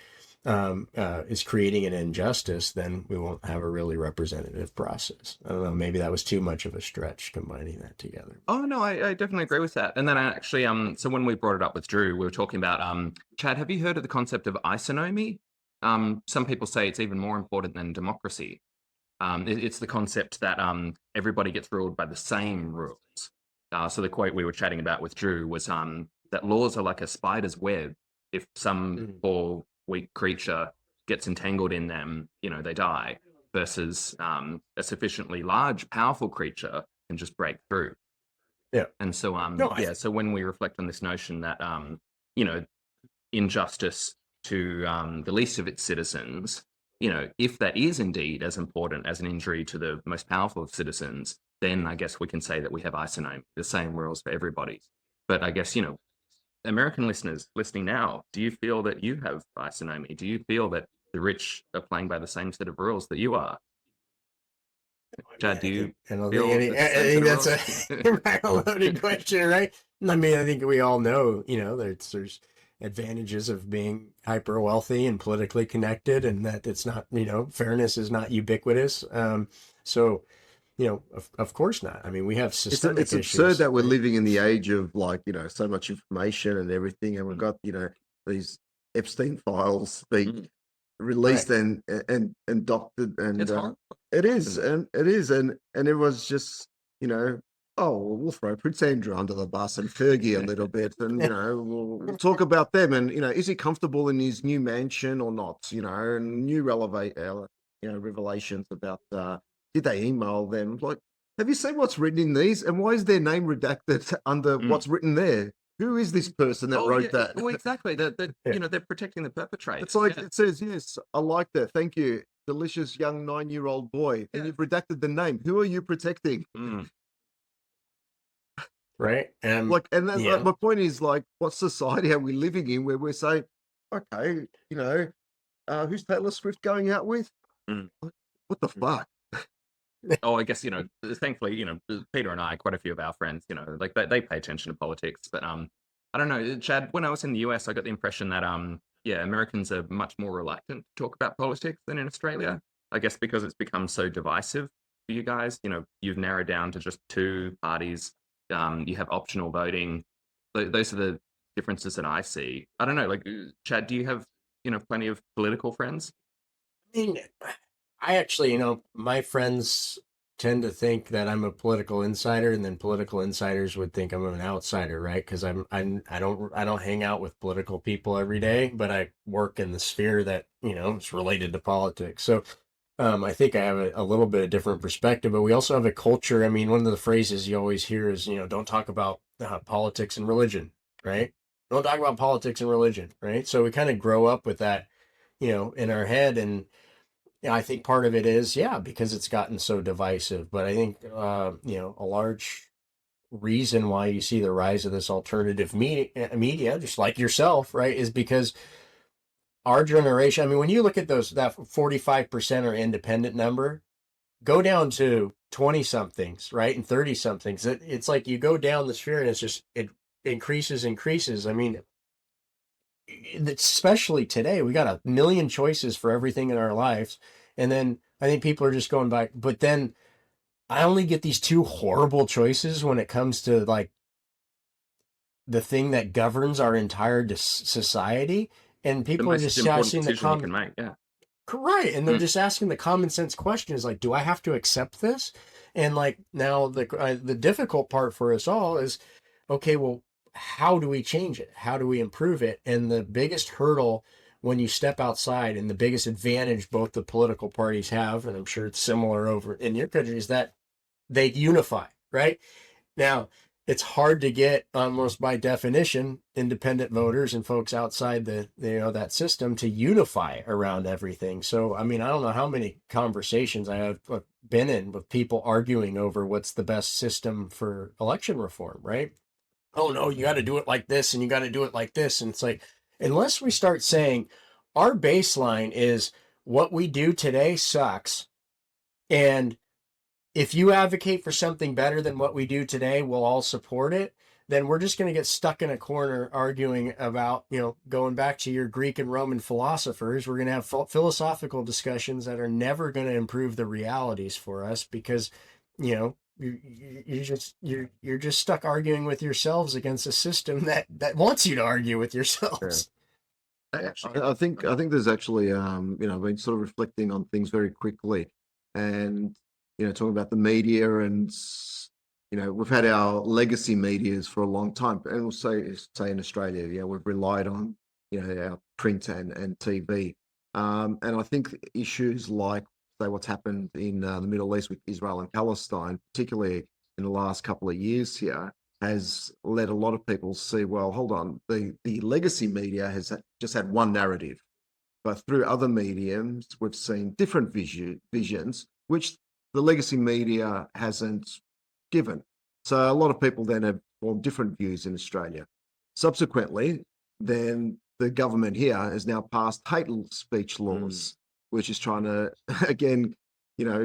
is creating an injustice, then we won't have a really representative process. I don't know, maybe that was too much of a stretch combining that together. Oh no, I definitely agree with that. And then I actually so when we brought it up with Drew, we were talking about Chad, have you heard of the concept of isonomy? Some people say it's even more important than democracy. It's the concept that everybody gets ruled by the same rules. So the quote we were chatting about with Drew was that laws are like a spider's web. If some poor weak creature gets entangled in them, they die, versus a sufficiently large, powerful creature can just break through. Yeah. And so, so when we reflect on this notion that, injustice to the least of its citizens, if that is indeed as important as an injury to the most powerful of citizens, then I guess we can say that we have isonomy, the same rules for everybody. But I guess, American listeners listening now, do you feel that you have isonomy? Do you feel that the rich are playing by the same set of rules that you are? Chad, do you I think that's a loaded question, right? I mean, I think we all know, there's advantages of being hyper wealthy and politically connected, and that it's not, fairness is not ubiquitous. So, of course not. I mean, we have systemic it's issues. absurd that we're living in the age of so much information and everything, and we've got these Epstein files being released and doctored, and it is, and it was just we'll throw Prince Andrew under the bus and Fergie a little bit, and we'll talk about them, and is he comfortable in his new mansion or not? And new revelations about did they email them? Like, have you seen what's written in these? And why is their name redacted under what's written there? Who is this person that wrote that? Well, exactly. They're protecting the perpetrator. It's like it says, yes, I like that. Thank you. Delicious young 9-year-old boy. And you've redacted the name. Who are you protecting? Right. My point is, like, what society are we living in where we're saying, okay, who's Taylor Swift going out with? What the fuck? Oh, I guess, thankfully, Peter and I, quite a few of our friends, like they pay attention to politics. But I don't know, Chad, when I was in the US, I got the impression that, Americans are much more reluctant to talk about politics than in Australia. I guess because it's become so divisive for you guys. You've narrowed down to just two parties. You have optional voting. Those are the differences that I see. I don't know, like, Chad, do you have, plenty of political friends? I mean, I actually, my friends tend to think that I'm a political insider, and then political insiders would think I'm an outsider, right? Because I don't hang out with political people every day, but I work in the sphere that is related to politics. So I think I have a little bit of different perspective, but we also have a culture. I mean, one of the phrases you always hear is, don't talk about politics and religion, right? Don't talk about politics and religion, right? So we kind of grow up with that, in our head. And I think part of it is, yeah, because it's gotten so divisive. But I think, a large reason why you see the rise of this alternative media, just like yourself, right, is because our generation, I mean, when you look at that 45% or independent number, go down to 20 somethings, right? And 30 somethings. It's like you go down the sphere and it increases. I mean, especially today, we got a million choices for everything in our lives. And then I think people are just going back, but then I only get these two horrible choices when it comes to like the thing that governs our entire society. And The people are most just important asking decision you can make. Yeah. right, and they're Mm. just asking the common sense questions like, do I have to accept this? And like now, the difficult part for us all is, okay, well, how do we change it? How do we improve it? And the biggest hurdle when you step outside, and the biggest advantage both the political parties have, and I'm sure it's similar over in your country, is that they unify, right? Now, it's hard to get, almost by definition, independent voters and folks outside that system to unify around everything. So, I mean, I don't know how many conversations I have been in with people arguing over what's the best system for election reform, right? Oh no, you got to do it like this and you got to do it like this. And it's like, unless we start saying our baseline is what we do today sucks, and if you advocate for something better than what we do today, we'll all support it, then we're just going to get stuck in a corner arguing about, going back to your Greek and Roman philosophers. We're going to have philosophical discussions that are never going to improve the realities for us because, you're just stuck arguing with yourselves against a system that wants you to argue with yourselves. I think there's actually been sort of reflecting on things very quickly, and talking about the media, and we've had our legacy medias for a long time, and we'll say in Australia, we've relied on our print and TV, and I think issues like say what's happened in the Middle East with Israel and Palestine, particularly in the last couple of years here, has led a lot of people see, well, hold on, the legacy media has just had one narrative, but through other mediums, we've seen different visions, which the legacy media hasn't given. So a lot of people then have formed different views in Australia. Subsequently, then the government here has now passed hate speech laws, which is trying to, again,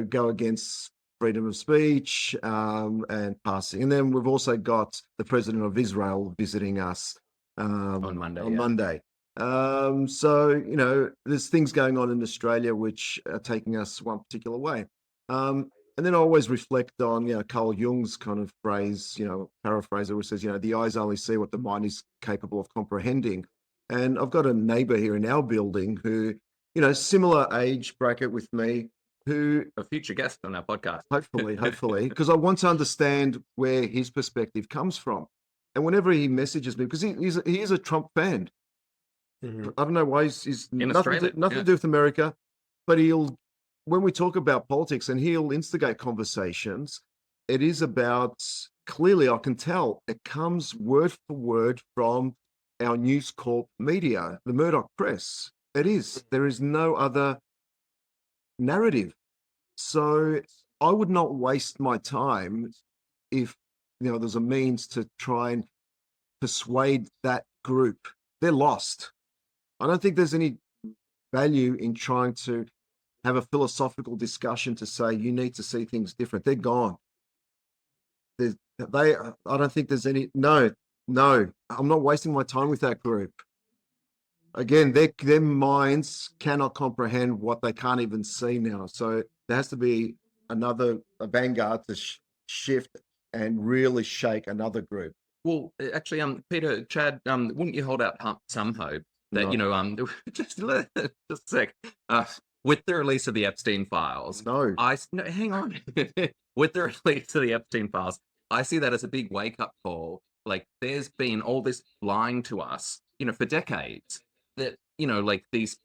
go against freedom of speech and passing. And then we've also got the president of Israel visiting us On Monday. on Yeah. Monday. So, there's things going on in Australia which are taking us one particular way. And then I always reflect on, Carl Jung's kind of phrase, paraphrase, which says, the eyes only see what the mind is capable of comprehending. And I've got a neighbor here in our building who, similar age bracket with me, who A future guest on our podcast. hopefully, because I want to understand where his perspective comes from. And whenever he messages me, because he is a Trump fan, Mhm. I don't know why he's In nothing Australia, nothing yeah. to do with America, but when we talk about politics and he'll instigate conversations, it is about, clearly I can tell it comes word for word from our News Corp media, the Murdoch press. It is. There is no other narrative. So I would not waste my time if there's a means to try and persuade that group. They're lost. I don't think there's any value in trying to have a philosophical discussion to say you need to see things different. They're gone. I don't think there's any. No, no. I'm not wasting my time with that group. Again, their minds cannot comprehend what they can't even see now. So there has to be a vanguard to shift and really shake another group. Well, actually, Peter, Chad, wouldn't you hold out some hope that No. just just a sec, with the release of the Epstein files, No. no, hang on, with the release of the Epstein files, I see that as a big wake up call. Like, there's been all this lying to us, for decades. That like this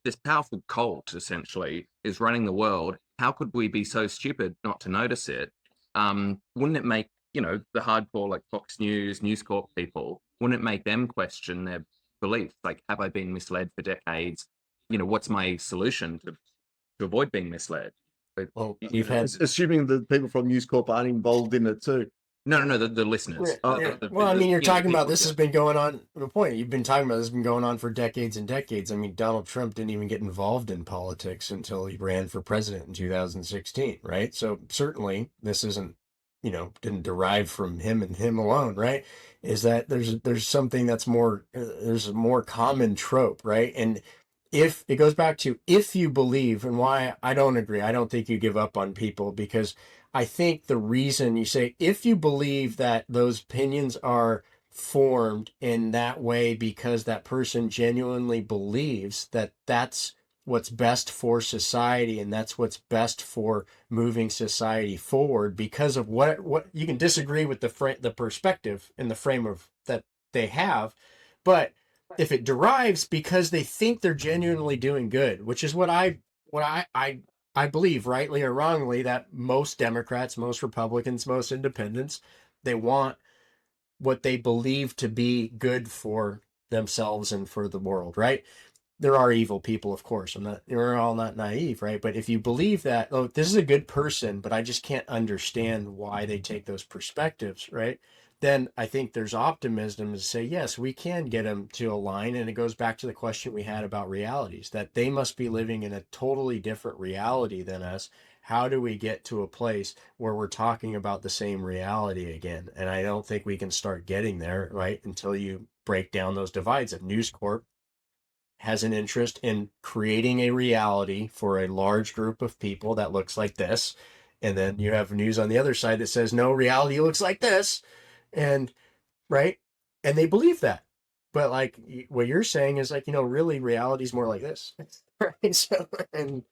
this powerful cult essentially is running the world, how could we be so stupid not to notice it? Wouldn't it make, the hardcore like Fox News, News Corp people, wouldn't it make them question their beliefs? Like, have I been misled for decades? What's my solution to avoid being misled? But, Well, you've had Assuming that people from News Corp aren't involved in it too. no, the listeners. Well, I mean, you're talking about this people, has been going on. The point you've been talking about this has been going on for decades and decades. I mean, Donald Trump didn't even get involved in politics until he ran for president in 2016, right? So certainly this isn't, didn't derive from him and him alone, right? Is that there's something that's more there's a more common trope, right? And if it goes back to if you believe, and why I don't agree, I don't think you give up on people, because I think the reason you say if you believe that those opinions are formed in that way because that person genuinely believes that that's what's best for society and that's what's best for moving society forward, because of what you can disagree with the perspective and the frame of that they have, but if it derives because they think they're genuinely doing good, which is what I believe, rightly or wrongly, that most Democrats, most Republicans, most independents, they want what they believe to be good for themselves and for the world, right? There are evil people, of course. We're all not naive, right? But if you believe that, oh, this is a good person, but I just can't understand why they take those perspectives, right? Then I think there's optimism to say, yes, we can get them to align. And it goes back to the question we had about realities, that they must be living in a totally different reality than us. How do we get to a place where we're talking about the same reality again? And I don't think we can start getting there, right, until you break down those divides. If News Corp has an interest in creating a reality for a large group of people that looks like this, and then you have news on the other side that says, no, reality looks like this. And right. And they believe that. But like what you're saying is like, really reality is more like this. Right. So, and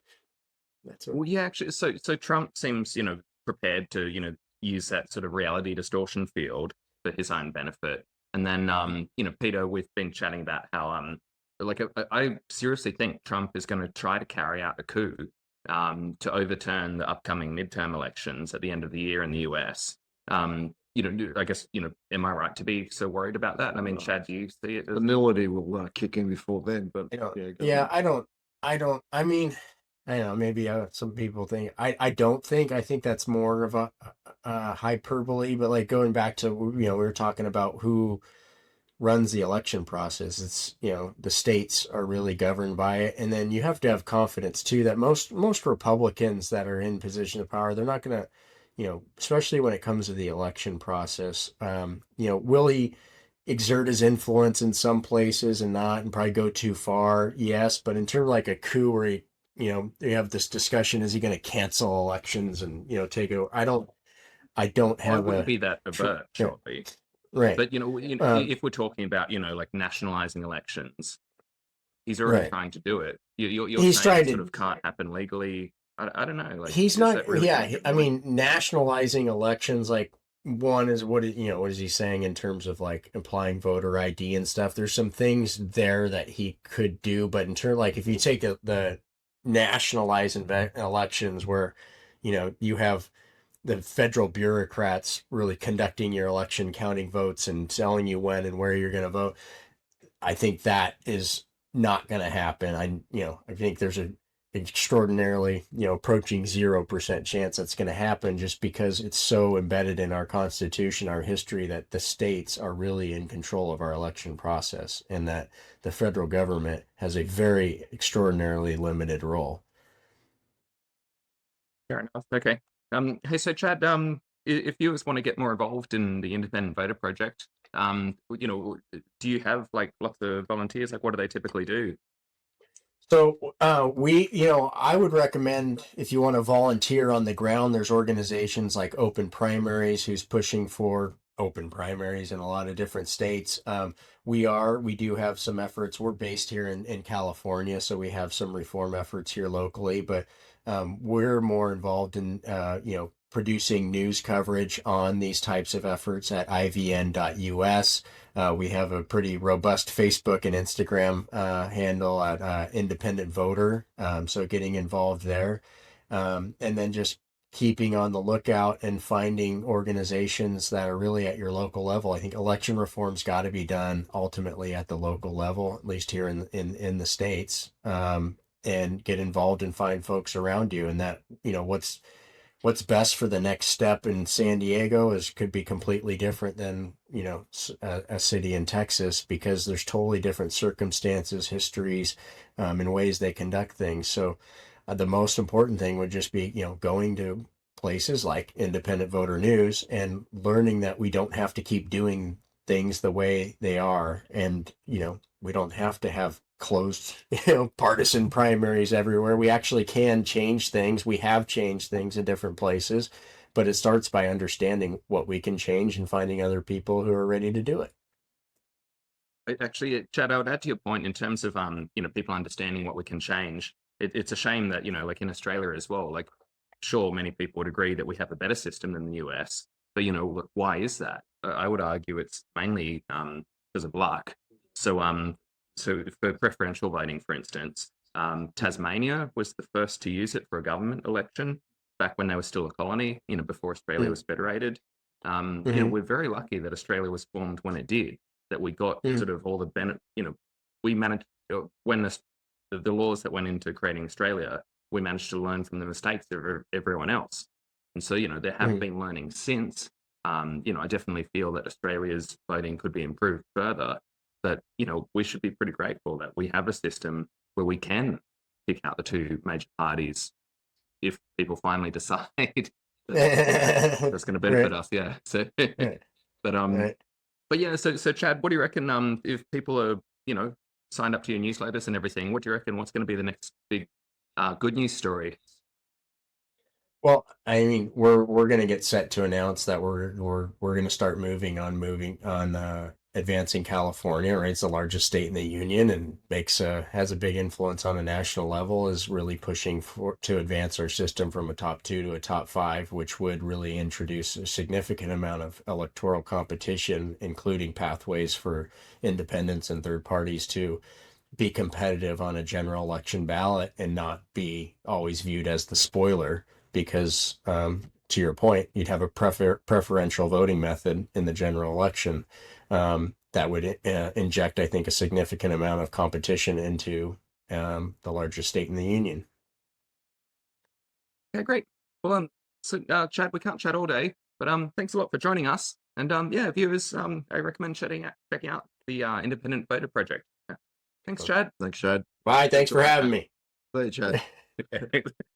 that's what. Well, yeah, actually, so Trump seems, prepared to, use that sort of reality distortion field for his own benefit. And then, Peter, we've been chatting about how, I seriously think Trump is going to try to carry out a coup to overturn the upcoming midterm elections at the end of the year in the US. I guess, am I right to be so worried about that? I mean, Chad, do you see it? The melody will kick in before then, but I mean, I don't know, maybe some people think, I don't think, I think that's more of a hyperbole, but like going back to, we were talking about who runs the election process. It's, the states are really governed by it. And then you have to have confidence too, that most Republicans that are in position of power, they're not going to, especially when it comes to the election process, will he exert his influence in some places and not, and probably go too far? Yes. But in terms of like a coup where he, you have this discussion, is he going to cancel elections and, take over? I don't have I wouldn't be that avert, surely. Right. But, if we're talking about, like nationalizing elections, he's already trying to do it. You're he's saying trying it to, sort of can't happen legally. I don't know. Like, he's is not, that really going to I really- mean, nationalizing elections, like, one is what is he saying in terms of like implying voter ID and stuff? There's some things there that he could do, but in terms, like, if you take the nationalizing elections where, you have the federal bureaucrats really conducting your election, counting votes and telling you when and where you're going to vote, I think that is not going to happen. I think there's a extraordinarily, approaching 0% chance that's going to happen, just because it's so embedded in our Constitution, our history, that the states are really in control of our election process, and that the federal government has a very extraordinarily limited role. Fair enough. Okay. Hey, so Chad, if viewers want to get more involved in the Independent Voter Project, do you have like lots of volunteers? Like, what do they typically do? So I would recommend, if you want to volunteer on the ground, there's organizations like Open Primaries who's pushing for open primaries in a lot of different states. We do have some efforts. We're based here in California, so we have some reform efforts here locally, but we're more involved in, producing news coverage on these types of efforts at ivn.us. We have a pretty robust Facebook and Instagram handle at Independent Voter. So getting involved there. And then just keeping on the lookout and finding organizations that are really at your local level. I think election reform's got to be done ultimately at the local level, at least here in the States, and get involved and find folks around you. And that, what's best for the next step in San Diego could be completely different than, a city in Texas, because there's totally different circumstances, histories, and ways they conduct things. So the most important thing would just be, going to places like Independent Voter News and learning that we don't have to keep doing things the way they are. And, we don't have to have closed, partisan primaries everywhere. We actually can change things. We have changed things in different places, but it starts by understanding what we can change and finding other people who are ready to do it. Actually, Chad, I would add to your point in terms of people understanding what we can change. It's a shame that like in Australia as well. Like, sure, many people would agree that we have a better system than the US, but why is that? I would argue it's mainly because of luck. So for preferential voting, for instance, Tasmania was the first to use it for a government election back when they were still a colony. Before Australia was federated. We're very lucky that Australia was formed when it did. That we got sort of all the benefit. We managed when the laws that went into creating Australia, we managed to learn from the mistakes of everyone else. And so, there have been learning since. I definitely feel that Australia's voting could be improved further. But, we should be pretty grateful that we have a system where we can pick out the two major parties if people finally decide that's going to benefit us. Yeah. So, but yeah, so Chad, what do you reckon? If people are, signed up to your newsletters and everything, what do you reckon? What's going to be the next big good news story? Well, I mean, we're going to get set to announce that we're going to start moving on advancing California. Right, it's the largest state in the union and has a big influence on a national level. Is really pushing to advance our system from a top 2 to a top 5, which would really introduce a significant amount of electoral competition, including pathways for independents and third parties to be competitive on a general election ballot and not be always viewed as the spoiler. Because to your point, you'd have a preferential voting method in the general election that would inject, I think, a significant amount of competition into the largest state in the union. Okay, great. Well, so Chad, we can't chat all day, but thanks a lot for joining us. And yeah, viewers, I recommend checking out the Independent Voter Project. Yeah. Thanks, Chad. Thanks, Chad. Bye. Thanks for having me. Bye, Chad.